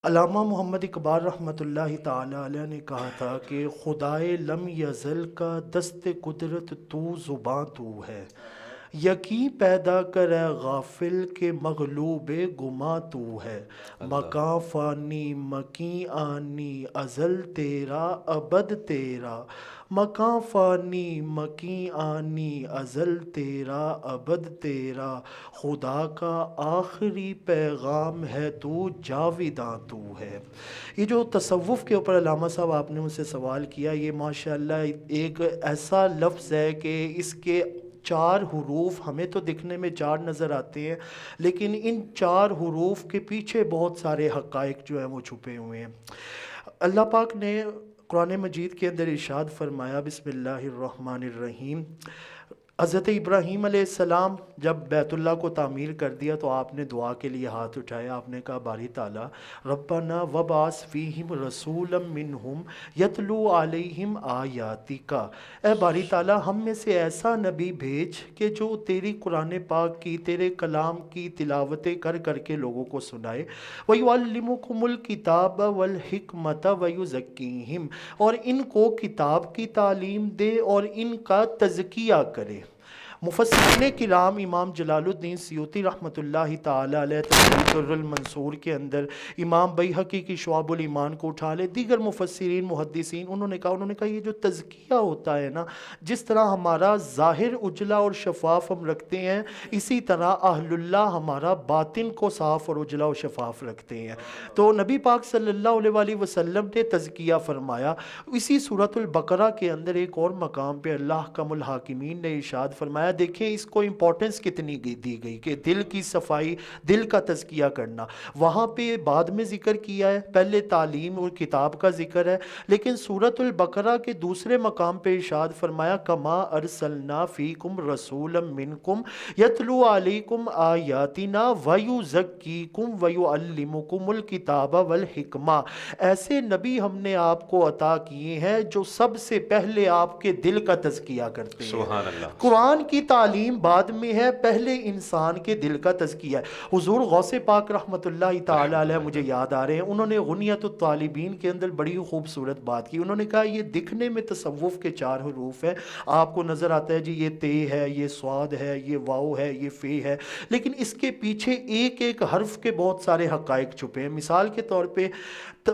علامہ محمد اقبال رحمۃ اللہ تعالی علیہ نے کہا تھا کہ خدائے لم یزل کا دست قدرت تو زباں تو ہے، یقیں پیدا کرے غافل کے مغلوب گماں تو ہے، اللہ مکاں فانی مکیں آنی ازل تیرا ابد تیرا، مکاں فانی مکیں آنی ازل تیرا ابد تیرا، خدا کا آخری پیغام ہے تو جاویداں تو ہے۔ یہ جو تصوف کے اوپر علامہ صاحب آپ نے مجھ سے سوال کیا، یہ ماشاءاللہ ایک ایسا لفظ ہے کہ اس کے چار حروف ہمیں تو دکھنے میں چار نظر آتے ہیں، لیکن ان چار حروف کے پیچھے بہت سارے حقائق جو ہیں وہ چھپے ہوئے ہیں۔ اللہ پاک نے قرآن مجید کے اندر ارشاد فرمایا، بسم اللہ الرحمن الرحیم، حضرت ابراہیم علیہ السلام جب بیت اللہ کو تعمیر کر دیا تو آپ نے دعا کے لیے ہاتھ اٹھایا، آپ نے کہا باری تعالیٰ ربنا وبعث فیہم رسولا منہم یتلو علیہم آیاتک، اے باری تعالیٰ ہم میں سے ایسا نبی بھیج کہ جو تیری قرآن پاک کی، تیرے کلام کی تلاوتیں کر کر کے لوگوں کو سنائے، وَيُعَلِّمُكُمُ الْكِتَابَ وَالْحِكْمَةَ وَيُزَكِّيهِمْ، اور ان کو کتاب کی تعلیم دے اور ان کا تزکیہ کرے۔ مفسرین کرام امام جلال الدین سیوطی رحمۃ اللہ تعالی علیہ تفسیر در المنصور کے اندر امام بیہقی کی شعب الایمان کو اٹھا لے، دیگر مفسرین محدثین انہوں نے کہا یہ جو تزکیہ ہوتا ہے نا، جس طرح ہمارا ظاہر اجلا اور شفاف ہم رکھتے ہیں، اسی طرح اہل اللہ ہمارا باطن کو صاف اور اجلا اور شفاف رکھتے ہیں۔ تو نبی پاک صلی اللہ علیہ وآلہ وسلم نے تزکیہ فرمایا۔ اسی سورۃ البقرہ کے اندر ایک اور مقام پہ اللہ احکم الحاکمین نے ارشاد فرمایا، دیکھیں اس کو امپورٹنس کتنی دی گئی کہ دل کی صفائی، دل کا تزکیہ کرنا۔ وہاں پہ بعد میں ذکر کیا ہے، پہلے تعلیم اور کتاب کا ذکر ہے، لیکن سورۃ البقرہ کے دوسرے مقام پہ ارشاد فرمایا کما ارسلنا فیکم رسولا منکم یتلو علیکم آیاتنا ویزکیکم ویعلمکم الکتاب والحکمہ، ایسے نبی ہم نے آپ کو عطا کیے ہیں جو سب سے پہلے آپ کے دل کا تزکیہ کرتے ہیں۔ سبحان اللہ۔ قرآن کی تعلیم بعد میں ہے، پہلے انسان کے دل کا تزکیہ ہے۔ حضور غوث پاک رحمۃ اللہ تعالی علیہ مجھے یاد آ رہے ہیں، انہوں نے غنیۃ الطالبین کے اندر بڑی خوبصورت بات کی۔ انہوں نے کہا یہ دکھنے میں تصوف کے چار حروف ہیں، آپ کو نظر آتا ہے جی یہ تے ہے، یہ صاد ہے، یہ واو ہے، یہ فے ہے، لیکن اس کے پیچھے ایک ایک حرف کے بہت سارے حقائق چھپے ہیں۔ مثال کے طور پہ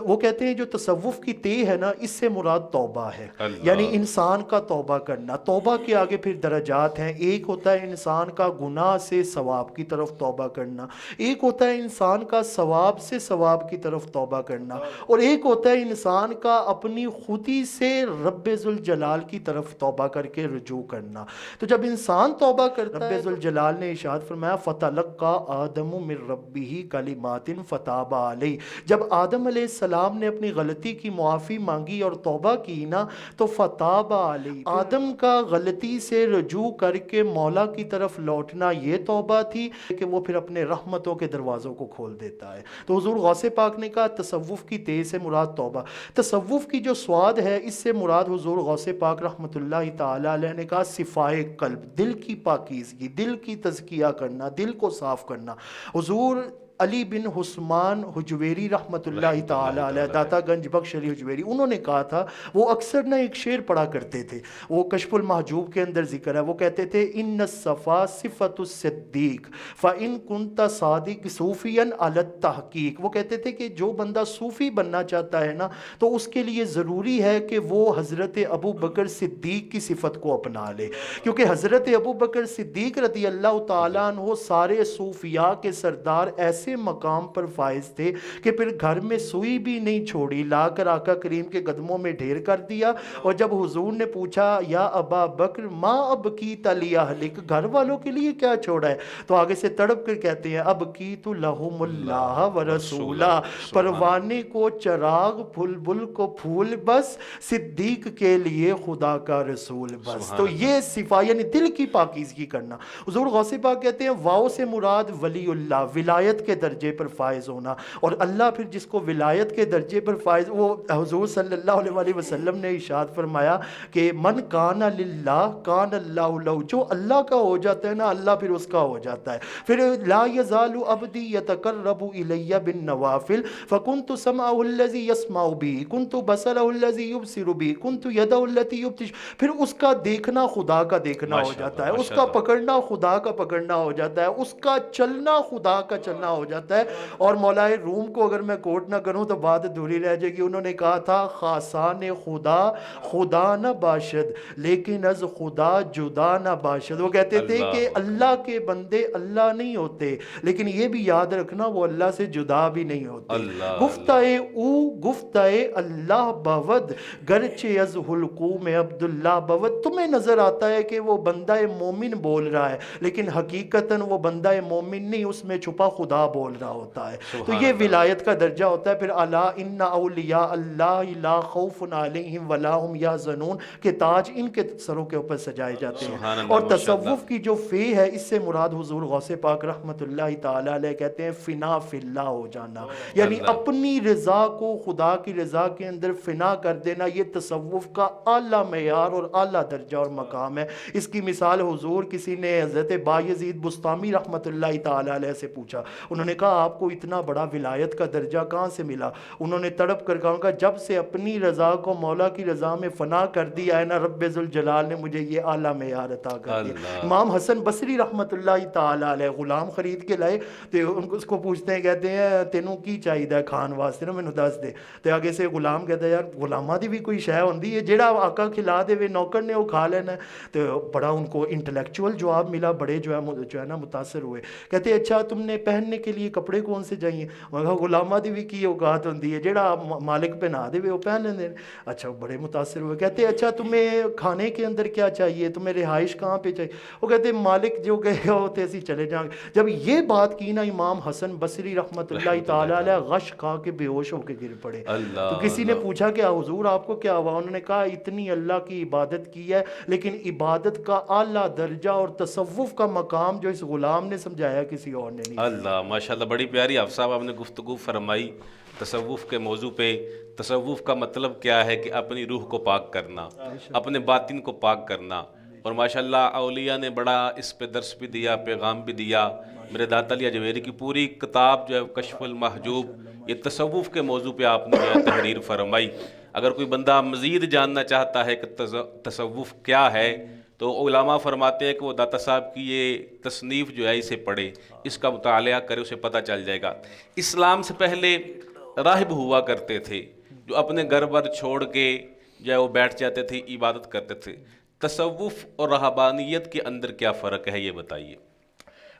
وہ کہتے ہیں جو تصوف کی تے ہے نا، اس سے مراد توبہ ہے، یعنی اللہ انسان کا توبہ کرنا۔ توبہ کے آگے پھر درجات ہیں، ایک ہوتا ہے انسان کا گناہ سے ثواب کی طرف توبہ کرنا، ایک ہوتا ہے انسان کا ثواب سے ثواب کی طرف توبہ کرنا، اور ایک ہوتا ہے انسان کا اپنی خودی سے رب ذوالجلال کی طرف توبہ کر کے رجوع کرنا۔ تو جب انسان توبہ کرتا ہے، رب ذوالجلال نے ارشاد فرمایا فَتَلَقَّى آدَمُ مِن رَبِّهِ كَلِمَاتٍ فَتَابَ عَلَيْهِ، جب آدم علیہ السلام نے اپنی غلطی کی معافی مانگی اور توبہ کی نا، تو فتاب علیہ، آدم کا غلطی سے رجوع کر کے مولا کی طرف لوٹنا یہ توبہ تھی کہ وہ پھر اپنے رحمتوں کے دروازوں کو کھول دیتا ہے۔ تو حضور غوث پاک نے کہا تصوف کی تے سے مراد توبہ، تصوف کی جو سواد ہے اس سے مراد حضور غوث پاک رحمۃ اللہ تعالی علیہ نے کہا صفائے قلب، دل کی پاکیزگی، دل کی تزکیہ کرنا، دل کو صاف کرنا۔ حضور علی بن حسمان حجویری رحمۃ اللہ تعالی علیہ، داتا گنج بخش علی حجویری، انہوں نے کہا تھا، وہ اکثر نہ ایک شعر پڑھا کرتے تھے، وہ کشف المحجوب کے اندر ذکر ہے، وہ کہتے تھے ان الصفا صفت الصدیق فان کنت صادق صوفیا علی التحقیق، وہ کہتے تھے کہ جو بندہ صوفی بننا چاہتا ہے نا، تو اس کے لیے ضروری ہے کہ وہ حضرت ابو بکر صدیق کی صفت کو اپنا لے، کیونکہ حضرت ابو بکر صدیق رضی اللہ تعالیٰ عنہ سارے صوفیاء کے سردار ایسے مقام پر فائز تھے کہ پھر گھر میں سوئی بھی نہیں چھوڑی، لا کر آقا کریم کے قدموں میں ڈھیر کر دیا، اور جب حضور نے پوچھا یا ابا بکر ما اب کی تلی اہلک، گھر والوں کے لیے کیا چھوڑا ہے، تو آگے سے تڑپ کر کہتے ہیں اب کی تو لہم اللہ و رسولہ، پروانے کو چراغ بلبل کو پھول بس، صدیق کے لیے خدا کا رسول بس۔ تو یہ صفات یعنی دل کی پاکیزگی کرنا۔ حضور غوث پاک کہتے ہیں واؤ سے مراد ولی اللہ، ولایت کے درجے پر فائز ہونا. اور اللہ پھر جس کو ولایت کے درجے پر فائز, وہ حضور صلی اللہ علیہ وسلم نے ارشاد فرمایا کہ من کان للہ کان اللہ لہ, جو اللہ کا ہو جاتا ہے نا اللہ پھر اس کا ہو جاتا ہے. پھر لا یزال عبدی یتقرب الی بالنوافل فکنت سمعہ الذی یسمع به کنت بصرہ الذی یبصر به کنت یدہ التی یبطش. پھر اس کا دیکھنا خدا کا دیکھنا ہو جاتا ہے, اس کا پکڑنا خدا کا پکڑنا ہو جاتا ہے, اس کا چلنا خدا کا چلنا ہو جاتا ہے. اور مولا روم کو اگر میں کوٹ نہ کروں تو بات ادھوری رہ جائے گی. انہوں نے کہا تھا خاصان خدا خدا نہ باشد لیکن از خدا جدا نہ باشد. وہ کہتے تھے کہ اللہ کے بندے اللہ نہیں ہوتے لیکن یہ بھی یاد رکھنا وہ اللہ سے جدا بھی نہیں ہوتے. گفتہ او گفتہ اللہ بود گرچہ از حلقوم عبداللہ بود. تمہیں نظر آتا ہے کہ وہ بندہ مومن بول رہا ہے لیکن حقیقتاً وہ بندہ مومن نہیں, اس میں چھپا خدا بول رہا ہوتا ہے. تو یہ ولایت کا درجہ ہوتا ہے. پھر الا ان اولیاء اللہ لا خوف علیہم ولا هم یحزنون کے تاج ان کے سروں کے اوپر سجائے جاتے ہیں. اور تصوف کی جو فی ہے اس سے مراد حضور غوث پاک رحمت اللہ تعالی علیہ کہتے ہیں فنا فی اللہ ہو جانا, یعنی اپنی رضا کو خدا کی رضا کے اندر فنا کر دینا. یہ تصوف کا اعلیٰ معیار اور اعلیٰ درجہ اور مقام ہے. اس کی مثال حضور کسی نے حضرت بایزید بسطامی رحمت اللہ تعالی علیہ سے پوچھا, انہوں نے کہا آپ کو اتنا بڑا ولایت کا درجہ کہاں سے ملا؟ انہوں نے تڑپ کر کہا جب سے اپنی رضا کو مولا کی رضا میں فنا کر دیا ہے نا رب ذوالجلال نے مجھے یہ اعلیٰ معیار عطا کر دیا. امام حسن بصری رحمت اللہ تعالی علیہ غلام خرید کے لائے تو اس کو پوچھتے ہیں, کہتے ہیں تینوں کی چاہیے کھان واسطے نا مینوں دس دے. تو آگے سے غلام کہتا ہے یار غلاماں دی بھی کوئی شے ہوندی ہے جیڑا آقا کھلا دے وے نوکر نے وہ کھا لینا ہے. تو بڑا ان کو انٹلیکچوئل جواب ملا, بڑے جو ہے نا متاثر ہوئے. کہتے اچھا تم نے پہننے کے لیے کپڑے کون سے چاہیے؟ میں کہا غلاماں دی بھی کی اوقات ہوندی ہے جیڑا مالک پہنا دے وہ پہن لیندے. اچھا بڑے متاثر ہوئے. کہتے اچھا تمہیں کھانے کے اندر کیا چاہیے, تمہیں رہائش کہاں پہ چاہیے؟ وہ کہتے مالک جو کہے گا ہوتے اسی چلے جائیں گے. جب یہ بات کی نا امام حسن بصری رحمت اللہ تعالی علیہ غش کھا کے بے ہوش ہو کے گر پڑے. تو کسی نے پوچھا کہ حضور آپ کو کیا ہوا؟ انہوں نے کہا اتنی اللہ کی عبادت کی ہے لیکن عبادت کا اعلیٰ درجہ اور تصوف کا مقام جو اس غلام نے سمجھایا کسی اور نے نہیں. اللہ ماشاءاللہ, بڑی پیاری آپ صاحب آپ نے گفتگو فرمائی تصوف کے موضوع پہ. تصوف کا مطلب کیا ہے کہ اپنی روح کو پاک کرنا, اپنے باطن کو پاک کرنا. اور ماشاءاللہ اولیاء نے بڑا اس پہ درس بھی دیا, پیغام بھی دیا. میرے داتا علی اجویری کی پوری کتاب جو ہے کشف المحجوب, یہ تصوف کے موضوع پہ آپ نے جو ہے تحریر فرمائی. اگر کوئی بندہ مزید جاننا چاہتا ہے کہ تصوف کیا ہے تو علماء فرماتے ہیں کہ وہ داتا صاحب کی یہ تصنیف جو ہے اسے پڑھے, اس کا مطالعہ کرے, اسے پتہ چل جائے گا. اسلام سے پہلے راہب ہوا کرتے تھے جو اپنے گھر بار چھوڑ کے جو ہے وہ بیٹھ جاتے تھے, عبادت کرتے تھے. تصوف اور رہبانیت کے اندر کیا فرق ہے یہ بتائیے.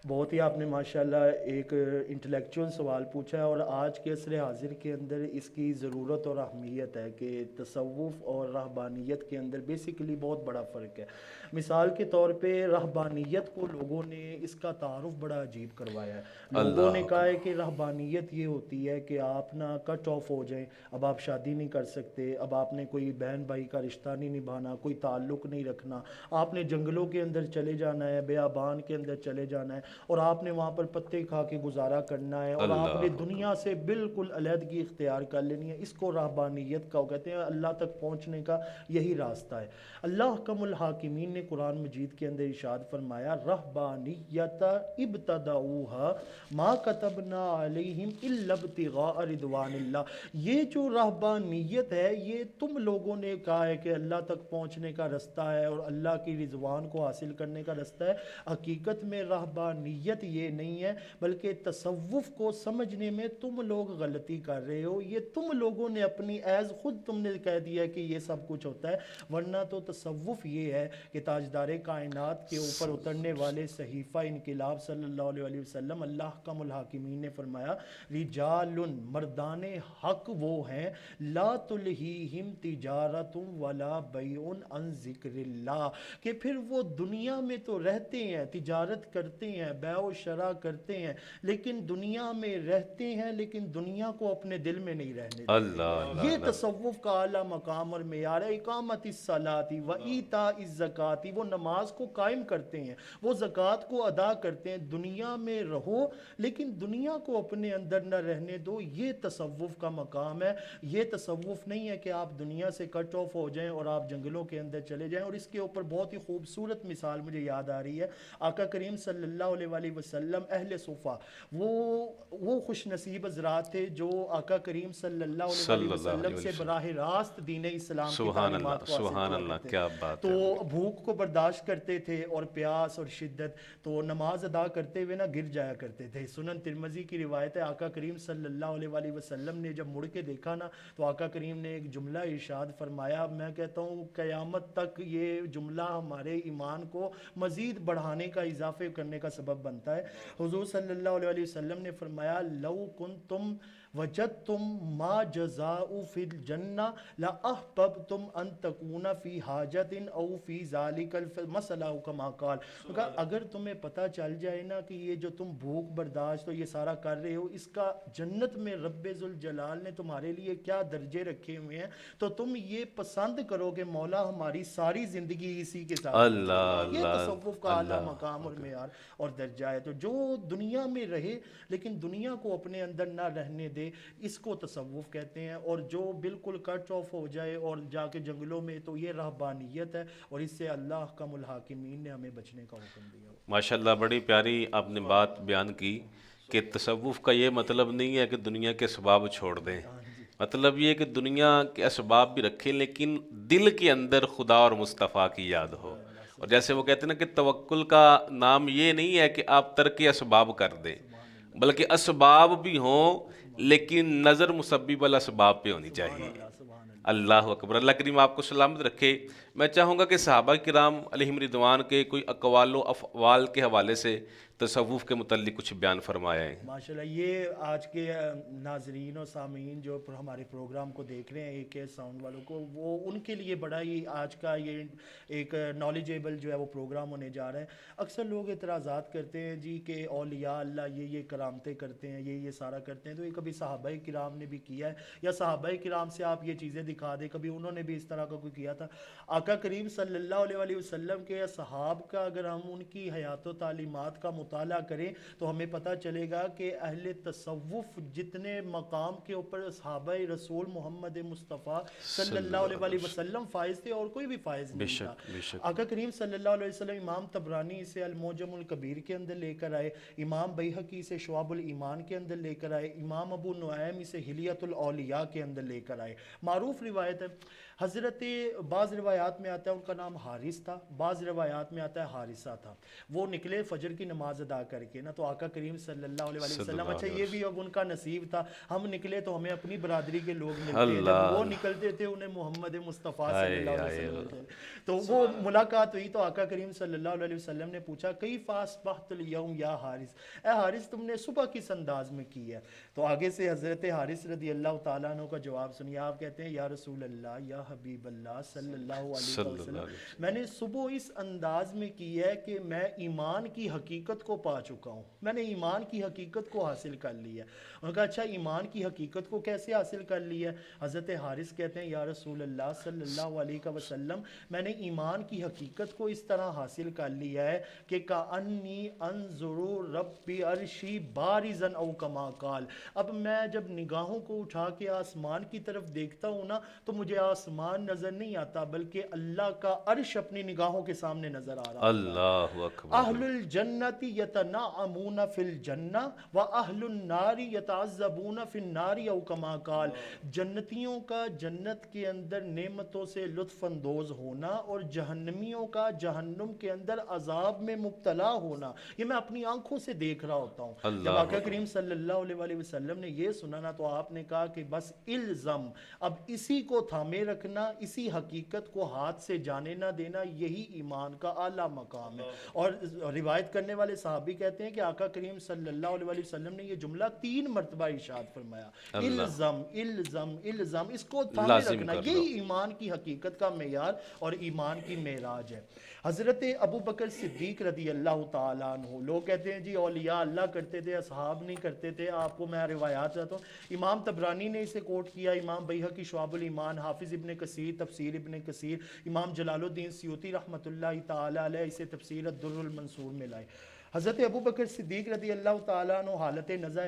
بہت ہی آپ نے ماشاءاللہ ایک انٹلیکچوئل سوال پوچھا ہے اور آج کے عصر حاضر کے اندر اس کی ضرورت اور اہمیت ہے کہ تصوف اور رہبانیت کے اندر بیسیکلی بہت بڑا فرق ہے. مثال کے طور پہ رہبانیت کو لوگوں نے اس کا تعارف بڑا عجیب کروایا ہے. لوگوں نے کہا ہے کہ رہبانیت یہ ہوتی ہے کہ آپ نہ کٹ آف ہو جائیں, اب آپ شادی نہیں کر سکتے, اب آپ نے کوئی بہن بھائی کا رشتہ نہیں نبھانا, کوئی تعلق نہیں رکھنا, آپ نے جنگلوں کے اندر چلے جانا ہے, بیابان کے اندر چلے جانا ہے اور آپ نے وہاں پر پتے کھا کے گزارا کرنا ہے اور آپ نے دنیا سے بالکل علیحدگی اختیار کر لینی ہے. اس کو رہبانیت کا کہتے ہیں. اللہ تک پہنچنے کا یہی راستہ ہے. اللہ حکم الحاکمین نے قرآن مجید کے اندر ارشاد فرمایا رہبانیت ابتدعوها ما کتبنا علیہم الا ابتغاء رضوان اللہ. یہ جو رہبانیت ہے یہ تم لوگوں نے کہا ہے کہ اللہ تک پہنچنے کا رستہ ہے اور اللہ کی رضوان کو حاصل کرنے کا رستہ ہے. حقیقت میں رہبانیت یہ نہیں ہے بلکہ تصوف کو سمجھنے میں تم لوگ غلطی کر رہے ہو. یہ تم لوگوں نے اپنی ایز خود تم نے کہہ دیا کہ یہ سب کچھ ہوتا ہے, ورنہ تو تصوف یہ ہے کہ تاجدار کائنات کے اوپر اترنے والے صحیفہ انقلاب صلی اللہ علیہ وسلم اللہ حکم الحاکمین نے فرمایا رجال مردان حق وہ ہیں لا تلہیہم تجارت ولا بیع عن ذکر اللہ, کہ پھر وہ دنیا میں تو رہتے ہیں, تجارت کرتے ہیں, ہیں, بیع و شرع کرتے ہیں, لیکن دنیا میں رہتے ہیں لیکن دنیا کو اپنے دل میں نہیں رہنے دیتے. اللہ یہ تصوف کا اعلیٰ مقام اور معیار ہے. اقامت الصلاۃ و ایتاء الزکوٰۃ, وہ نماز کو قائم کرتے ہیں, وہ زکوٰۃ کو ادا کرتے ہیں. دنیا میں رہو لیکن دنیا کو اپنے اندر نہ رہنے دو. یہ تصوف کا مقام ہے. یہ تصوف نہیں ہے کہ آپ دنیا سے کٹ آف ہو جائیں اور آپ جنگلوں کے اندر چلے جائیں. اور اس کے اوپر بہت ہی خوبصورت مثال مجھے یاد آ رہی ہے. آقا کریم صلی اللہ علیہ وسلم, اہل صفا, وہ خوش نصیب حضرات تھے جو آقا کریم صلی اللہ علیہ وسلم سے براہ راست دین اسلام کی تعلیمات کو حاصل کرتے تھے. تو بھوک کو برداشت کرتے تھے اور پیاس اور شدت, تو نماز ادا کرتے ہوئے گر جایا کرتے تھے. سنن ترمذی کی روایت ہے, آقا کریم صلی اللہ علیہ وسلم نے جب مڑ کے دیکھا تو آقا کریم نے ایک جملہ ارشاد فرمایا, میں کہتا ہوں قیامت تک یہ جملہ ہمارے ایمان کو مزید بڑھانے کا, اضافے کرنے کا سبب بنتا ہے. حضور صلی اللہ علیہ وسلم نے فرمایا, لو کنتم وجدتم ما جزاء فی الجنہ لاحببتم ان تکون فی حاجت او فی ذالک المسئلہ کما قال. اگر تمہیں پتہ چل جائے نا کہ یہ جو تم بھوک برداشت یہ سارا کر رہے ہو, اس کا جنت میں رب ذوالجلال نے تمہارے لیے کیا درجے رکھے ہوئے ہیں, تو تم یہ پسند کرو کہ مولا ہماری ساری زندگی اسی کے ساتھ. یہ تصوف کا اعلیٰ مقام اور معیار اور درجہ ہے. تو جو دنیا میں رہے لیکن دنیا کو اپنے اندر نہ رہنے دے, اس کو تصوف کہتے ہیں. اور جو بالکل کٹ آف ہو جائے اور جا کے جنگلوں میں, تو یہ رہبانیت ہے, اور اس سے اللہ احکم الحاکمین نے ہمیں بچنے کا حکم دیا. ماشاءاللہ بڑی پیاری آپ نے بات بیان کی کہ تصوف کا یہ مطلب نہیں ہے کہ دنیا کے اسباب چھوڑ دیں. مطلب یہ کہ دنیا کے اسباب بھی رکھیں لیکن دل کے اندر خدا اور مصطفیٰ کی یاد ہو. اور جیسے وہ کہتے ہیں نا کہ توکل کا نام یہ نہیں ہے کہ آپ ترک اسباب کر دیں, بلکہ اسباب بھی ہوں لیکن نظر مسبب الاسباب پہ ہونی چاہیے. اللہ اکبر. اللہ کریم آپ کو سلامت رکھے. میں چاہوں گا کہ صحابہ کرام علیہم رضوان کے کوئی اقوال و افعال کے حوالے سے تصوف کے متعلق کچھ بیان فرمایا ہے. ماشاءاللہ, یہ آج کے ناظرین و سامعین جو ہمارے پروگرام کو دیکھ رہے ہیں, ایک ساؤنڈ والوں کو, وہ ان کے لیے بڑا ہی آج کا یہ ایک نالجیبل جو ہے وہ پروگرام ہونے جا رہا ہے. اکثر لوگ اعتراضات کرتے ہیں جی کہ اولیاء اللہ یہ کرامتیں کرتے ہیں, یہ سارا کرتے ہیں, تو یہ کبھی صحابہ کرام نے بھی کیا ہے, یا صحابہ کرام سے آپ یہ چیزیں دکھا دیں, کبھی انہوں نے بھی اس طرح کا کوئی کیا تھا. آقا کریم صلی اللہ علیہ وسلم کے اصحاب کا اگر ہم ان کی حیات و تعلیمات کا مطالعہ کریں تو ہمیں پتہ چلے گا کہ اہل تصوف جتنے مقام کے اوپر اصحابہ رسول محمد مصطفیٰ صلی اللہ علیہ وسلم فائز تھے اور کوئی بھی فائز نہیں تھا. آقا کریم صلی اللہ علیہ وسلم امام طبرانی سے المعجم الکبیر کے اندر لے کر آئے, امام بیہقی سے شعب الایمان کے اندر لے کر آئے, امام ابو نعیم سے حلیۃ الاولیاء کے اندر لے کر آئے. معروف روایت ہے, حضرت بعض روایات میں آتا ہے ان کا نام حارث تھا, بعض روایات میں آتا ہے حارثہ تھا. وہ نکلے فجر کی نماز ادا کر کے نا, تو آقا کریم صلی اللہ علیہ وسلم, اچھا یہ بھی اب ان کا نصیب تھا, ہم نکلے تو ہمیں اپنی برادری کے لوگ ملتے ہیں, جب وہ نکلتے تھے انہیں محمد مصطفیٰ صلی اللہ علیہ وسلم. تو وہ ملاقات ہوئی تو آقا کریم صلی اللہ علیہ وسلم نے پوچھا, کیف اصبحت اليوم یا حارث, اے حارث تم نے صبح کس انداز میں کی ہے. تو آگے سے حضرت حارث رضی اللہ تعالیٰ عنہ کا جواب سنیے. آپ کہتے ہیں, یا رسول اللہ, یا حبیب اللہ صلی اللہ علیہ وسلم, میں نے صبح اس انداز میں کی ہے کہ میں ایمان کی حقیقت کو پا چکا ہوں, میں نے ایمان کی حقیقت کو حاصل کر لی ہے. انہوں نے کہا اچھا ایمان کی حقیقت کو کیسے حاصل کر لی ہے. حضرت حارث کہتے ہیں, یا رسول اللہ صلی اللہ علیہ وسلم, میں نے ایمان کی حقیقت کو اس طرح حاصل کر لیا ہے کہ کأنی انظر ربی عرشی بارزا او کما قال. اب میں جب نگاہوں کو اٹھا کے آسمان کی طرف دیکھتا ہوں نا, تو مجھے آسمان نظر نہیں آتا بلکہ اللہ کا عرش اپنی نگاہوں کے سامنے نظر آ رہا. اللہ اکبر. اہل الجنت یتنعمون فی الجنہ و اہل النار یتعذبون فی النار او کما قال. جنتیوں کا جنت کے اندر نعمتوں سے لطف اندوز ہونا اور جہنمیوں کا جہنم کے اندر عذاب میں مبتلا ہونا, یہ میں اپنی آنکھوں سے دیکھ رہا ہوتا ہوں. جب آقا کریم صلی اللہ علیہ وسلم نے یہ سنا نا, تو آپ نے کہا کہ بس الزم, اب اس اسی کو تھامے رکھنا، اسی حقیقت کو ہاتھ سے جانے نہ دینا، یہی ایمان کا اعلیٰ مقام ہے۔ اور روایت کرنے والے صحابی کہتے ہیں کہ آقا کریم صلی اللہ علیہ وسلم نے یہ جملہ 3 مرتبہ ارشاد فرمایا، اللہ، الزم الزم الزم، اس کو تھامے لازم رکھنا، کر لو۔ یہی ایمان کی حقیقت کا معیار اور ایمان کی معراج ہے۔ حضرت ابو بکر صدیق رضی اللہ تعالیٰ عنہ، لوگ کہتے ہیں جی اولیاء اللہ کرتے تھے، اصحاب نہیں کرتے تھے، آپ کو میں روایات چاہتا ہوں، امام طبرانی نے اسے کوٹ کیا، امام بیہقی شعب الایمان، حافظ ابن کثیر تفسیر ابن کثیر، امام جلال الدین سیوطی رحمۃ اللہ تعالیٰ علیہ اسے تفسیر الدر المنصور میں لائے۔ حضرت ابو بکر صدیق رضی اللہ تعالیٰ عنہ حالت نزع،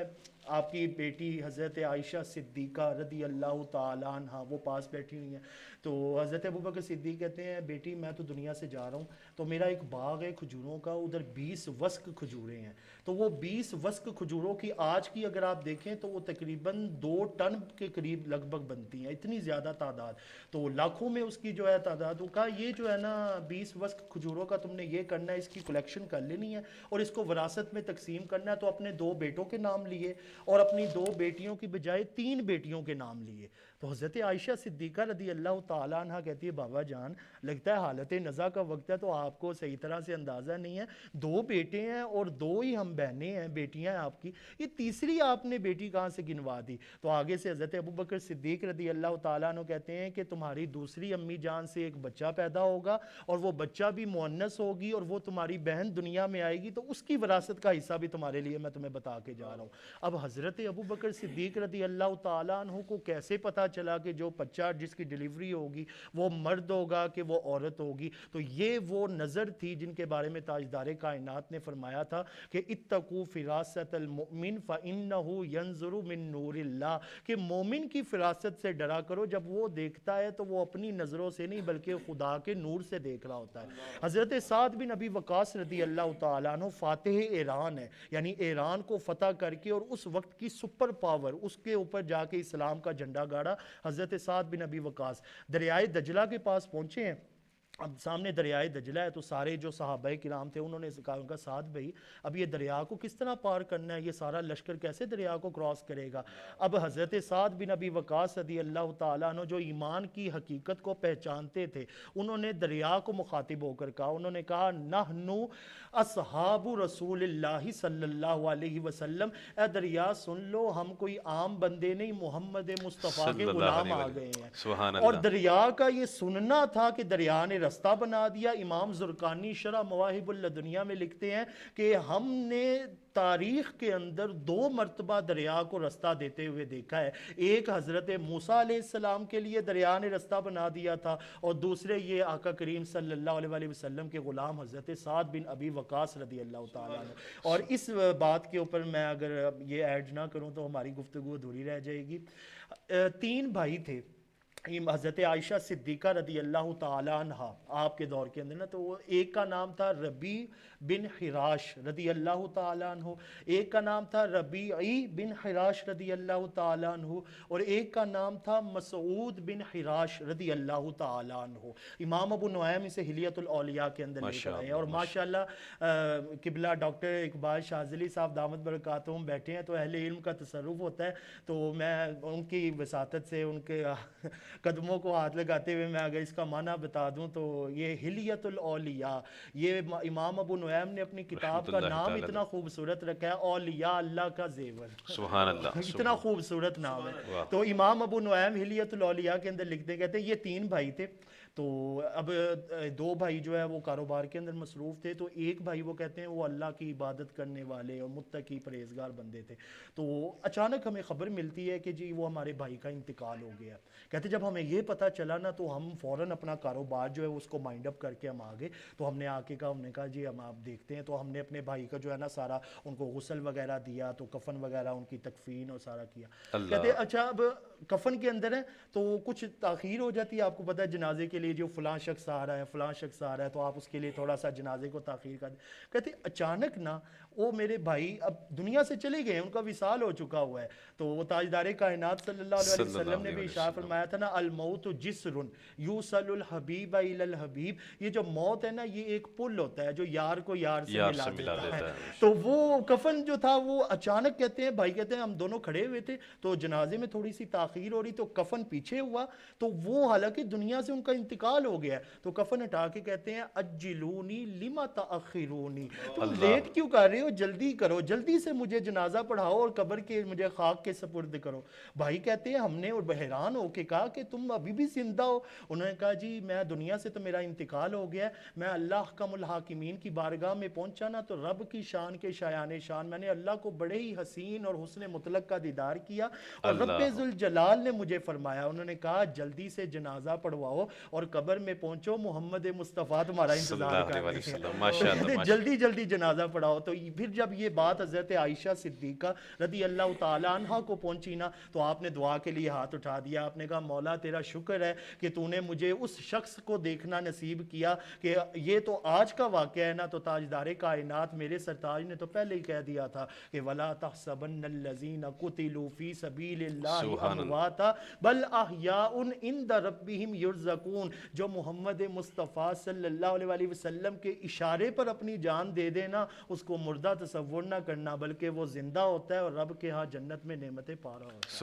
آپ کی بیٹی حضرت عائشہ صدیقہ رضی اللہ تعالیٰ عنہ وہ پاس بیٹھی ہوئی ہیں، تو حضرت ابو بکر صدیق کہتے ہیں بیٹی میں تو دنیا سے جا رہا ہوں، تو میرا ایک باغ ہے کھجوروں کا، ادھر 20 وسق کھجوریں ہیں، تو وہ 20 وسق کھجوروں کی آج کی اگر آپ دیکھیں تو وہ تقریباً 2 ٹن کے قریب لگ بھگ بنتی ہیں، اتنی زیادہ تعداد، تو لاکھوں میں اس کی جو ہے تعداد، وہ کہا یہ جو ہے نا 20 وسق کھجوروں کا تم نے یہ کرنا ہے، اس کی کلیکشن کر لینی ہے اور اس کو وراثت میں تقسیم کرنا ہے، تو اپنے 2 بیٹوں کے نام لیے اور اپنی 2 بیٹیوں کی بجائے 3 بیٹیوں کے نام لیے۔ تو حضرت عائشہ صدیقہ رضی اللہ تعالیٰ عنہ کہتی ہے بابا جان لگتا ہے حالت نزا کا وقت ہے تو آپ کو صحیح طرح سے اندازہ نہیں ہے، 2 بیٹے ہیں اور 2 ہی ہم بہنیں ہیں، بیٹیاں ہیں آپ کی، یہ تیسری آپ نے بیٹی کہاں سے گنوا دی؟ تو آگے سے حضرت ابو بکر صدیق رضی اللہ تعالیٰ عنہ کہتے ہیں کہ تمہاری دوسری امی جان سے ایک بچہ پیدا ہوگا اور وہ بچہ بھی مؤنث ہوگی اور وہ تمہاری بہن دنیا میں آئے گی، تو اس کی وراثت کا حصہ بھی تمہارے لیے میں تمہیں بتا کے جا رہا ہوں۔ اب حضرت ابو بکر صدیق رضی اللہ تعالیٰ عنہ کو کیسے پتا چلا کہ جو بچہ جس کی ڈیلیوری ہوگی وہ مرد ہوگا کہ وہ عورت ہوگی؟ تو یہ وہ نظر تھی جن کے بارے میں تاجدار کائنات نے فرمایا تھا کہ اتقوا فراست المؤمن فإنہ ینظر من نور اللہ، کہ مومن کی فراست سے ڈرا کرو، جب وہ دیکھتا ہے تو وہ اپنی نظروں سے نہیں بلکہ خدا کے نور سے دیکھ رہا ہوتا ہے۔ حضرت سعد بن ابی وقاص رضی اللہ تعالیٰ عنہ فاتح ایران ہے، یعنی ایران کو فتح کر کے اور اس وقت کی سپر پاور اس کے اوپر جا کے اسلام کا جھنڈا گاڑا حضرت سعد بن ابی وقاص۔ دریائے دجلہ کے پاس پہنچے ہیں، اب سامنے دریائے دجلہ ہے، تو سارے جو صحابہ کرام تھے انہوں نے کہا ان کا سعد بھائی اب یہ دریا کو کس طرح پار کرنا ہے، یہ سارا لشکر کیسے دریا کو کراس کرے گا؟ اب حضرت سعد بن ابی وقاص رضی اللہ تعالیٰ عنہ جو ایمان کی حقیقت کو پہچانتے تھے، انہوں نے دریا کو مخاطب ہو کر کہا، انہوں نے کہا نحنو اصحاب رسول اللہ صلی اللہ علیہ وسلم، اے دریا سن لو ہم کوئی عام بندے نہیں، محمد مصطفیٰ کے صلی اللہ غلام علیہ آ وسلم، گئے ہیں۔ سبحان اور اللہ۔ دریا کا یہ سننا تھا کہ دریا نے رستہ بنا دیا۔ امام زرقانی شرح مواہب الدنیا میں لکھتے ہیں کہ ہم نے تاریخ کے اندر 2 مرتبہ دریا کو رستہ دیتے ہوئے دیکھا ہے، ایک حضرت موسیٰ علیہ السلام کے لیے دریا نے رستہ بنا دیا تھا، اور دوسرے یہ آقا کریم صلی اللہ علیہ وسلم کے غلام حضرت سعد بن ابی وقاص رضی اللہ تعالیٰ عنہ۔ اور اس بات کے اوپر میں اگر یہ ایڈ نہ کروں تو ہماری گفتگو ادھوری رہ جائے گی۔ 3 بھائی تھے حضرت عائشہ صدیقہ رضی اللہ تعالیٰ عنہ آپ کے دور کے اندر نا، تو وہ ایک کا نام تھا ربیع بن حراش رضی اللہ تعالیٰ عنہ، ایک کا نام تھا ربیعی بن حراش رضی اللہ تعالیٰ عنہ، اور ایک کا نام تھا مسعود بن حراش رضی اللہ تعالیٰ عنہ۔ امام ابو نعیم اسے حلیۃ الاولیاء کے اندر لے کر آئے ہیں، اور ماشاءاللہ قبلہ ڈاکٹر اقبال شاذلی صاحب دامت برکاتہم بیٹھے ہیں تو اہل علم کا تصرف ہوتا ہے، تو میں ان کی وساطت سے ان کے قدموں کو ہاتھ لگاتے ہوئے میں اگر اس کا معنی بتا دوں تو یہ حلیۃ الاولیاء، یہ امام ابو نعیم نے اپنی کتاب کا نام اتنا خوبصورت رکھا ہے، اولیاء اللہ کا زیور، سبحان اللہ، اتنا خوبصورت نام ہے۔ تو امام ابو نعیم حلیۃ الاولیاء کے اندر لکھتے کہتے ہیں یہ 3 بھائی تھے، تو اب 2 بھائی جو ہے وہ کاروبار کے اندر مصروف تھے، تو ایک بھائی وہ کہتے ہیں وہ اللہ کی عبادت کرنے والے اور متقی پرہیزگار بندے تھے، تو اچانک ہمیں خبر ملتی ہے کہ جی وہ ہمارے بھائی کا انتقال ہو گیا۔ کہتے جب ہمیں یہ پتہ چلا نا تو ہم فوراً اپنا کاروبار جو ہے اس کو مائنڈ اپ کر کے ہم آگے، تو ہم نے آ کے کہا، ہم نے کہا جی ہم آپ دیکھتے ہیں، تو ہم نے اپنے بھائی کا جو ہے نا سارا ان کو غسل وغیرہ دیا، تو کفن وغیرہ ان کی تکفین اور سارا کیا۔ کہتے اچھا اب کفن کے اندر ہے تو کچھ تاخیر ہو جاتی ہے، آپ کو پتہ ہے جنازے کے لیے جو فلاں شخص آ رہا ہے فلاں شخص آ رہا ہے تو آپ اس کے لیے تھوڑا سا جنازے کو تاخیر کر دیں. کہتے اچانک نا وہ میرے بھائی اب دنیا سے چلے گئے، ان کا وصال ہو چکا ہوا ہے. تو وہ تاجدار کائنات صلی اللہ علیہ صلی وسلم اللہ نے بھی علیہ ارشاد وسلم. فرمایا تھا نا، الموت جسر یوصل الحبیب الی الحبیب. یہ جو موت ہے نا یہ ایک پل ہوتا ہے جو یار کو یار سے یار ملا سے ملا دیتا ہے. دیتا ہے. تو وہ کفن جو تھا وہ اچانک کہتے ہیں بھائی کہتے ہیں ہم دونوں کھڑے ہوئے تھے تو جنازے میں تھوڑی سی تاخیر ہو رہی تو کفن پیچھے ہوا، تو وہ حالانکہ دنیا سے ان کا انتقال ہو گیا ہے تو کفن ہٹا کے کہتے ہیں اجلونی لما تاخرونی، تم اللہ. لیٹ کیوں کر رہے ہو، جلدی کرو، جلدی سے مجھے جنازہ پڑھاؤ اور قبر کے مجھے خاک کے سپرد کرو. بھائی کہتے ہیں ہم نے اور حیران ہو کے کہا کہ تم ابھی بھی زندہ ہو؟ انہوں نے کہا جی میں دنیا سے تو میرا انتقال ہو گیا ہے، میں اللہ احکم الحاکمین کی بارگاہ میں پہنچا نا تو رب کی شان کے شایان شان میں نے اللہ کو بڑے ہی حسین اور حسن مطلق کا دیدار کیا اور رب اللہ. ذوالجلال نے مجھے فرمایا، انہوں نے کہا جلدی سے جنازہ پڑھواؤ اور قبر میں پہنچو، محمد مصطفیٰ تمہارا صلی انتظار اللہ کر علیہ رہے ہیں. وسلم. تو ماشاء کہتے اللہ. ہیں جلدی جلدی جنازہ پڑھاؤ. تو پھر جب یہ بات حضرت عائشہ صدیقہ رضی اللہ تعالیٰ عنہ کو پہنچی نا تو آپ نے دعا کے لیے ہاتھ اٹھا دیا. آپ نے کہا مولا تیرا شکر ہے کہ تو نے مجھے اس شخص کو دیکھنا نصیب کیا کہ یہ تو آج کا واقعہ ہے نا، تو تاجدار کائنات میرے سرتاج نے تو پہلے ہی کہہ دیا تھا کہ وَلَا تَحْسَبَنَّ الَّذِينَ قُتِلُوا فِي سَبِيلِ اللَّهِ سبحان اللہ. أَمْوَاتًا بَلْ أَحْيَاءٌ عِنْدَ رَبِّهِمْ يُرْزَقُونَ. جو محمد مصطفیٰ صلی اللہ علیہ وسلم کے اشارے پر اپنی جان دے دینا اس کو مردہ تصور نہ کرنا، بلکہ وہ زندہ ہوتا ہے اور رب کے ہاں جنت میں نعمتیں پا رہا ہوتا ہے.